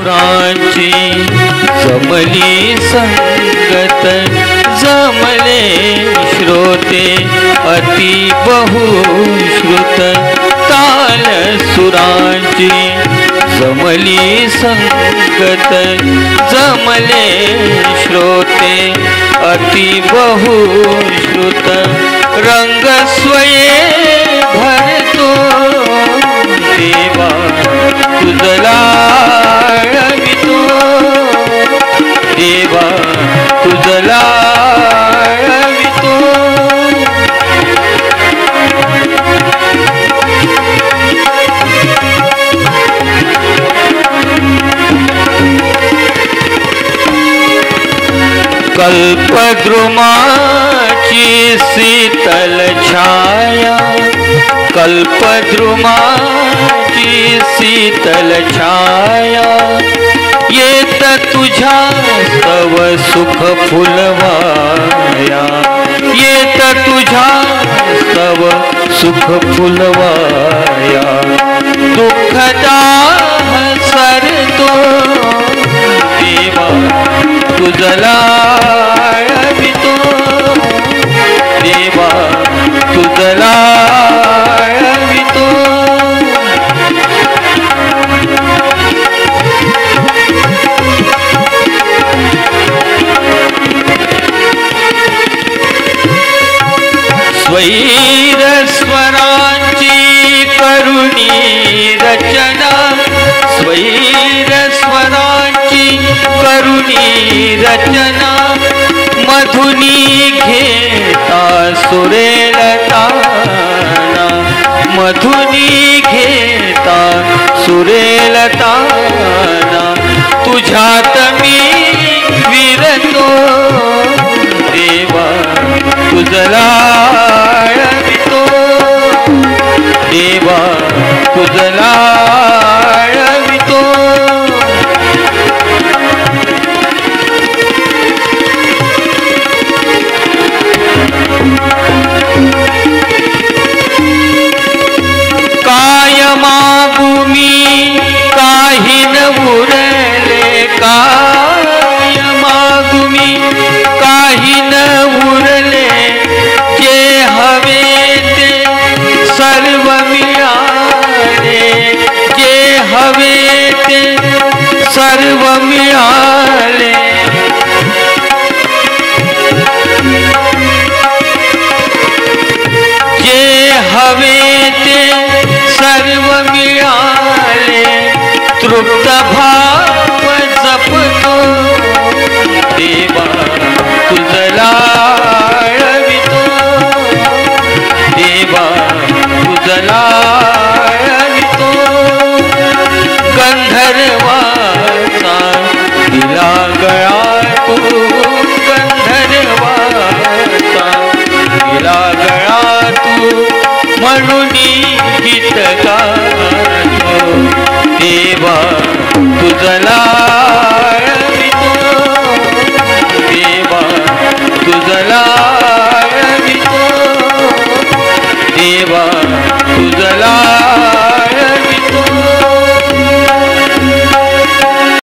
सुरांची जमली संगत जमले श्रोते अति बहुश्रुत ताल सुरांची जमली संगत जमले श्रोते अति बहुश्रुत रंग स्वये भरतो देवा तुझला रवितो देवा तुझला रवितो कल्पद्रुमाची शीतल छाया कल्पद्रुमाची शीतल छाया येत तुझ्या स्तव सुख फुलवाया येत तुझ्या स्तव सुख फुलवाया दुःखदाह सरतो देवा तुझला रवितो देवा तुझला रवितो स्वैर स्वरांची करुणी रचना स्वैर स्वरांची करुणी रचना मधुनी घेता सुरेल ताना मधुनी घेता सुरेल ताना तुझ्यात मी विरतो देवा तुझला रवितो देवा तुझला रवितो काय मागू मी काही न उरले काय मागू मी काही न उरले जे हवे ते सर्व मिळाले जे हवे ते सर्व मिळाले जे हवे ते सर्व मिळाले तृप्त भाव जपतो देवा तुझला रवितो देवा तुझला रवितो गंधर्वाचा दिला गळा तू गंधर्वाचा दिला गळा तू म्हणून गीत गा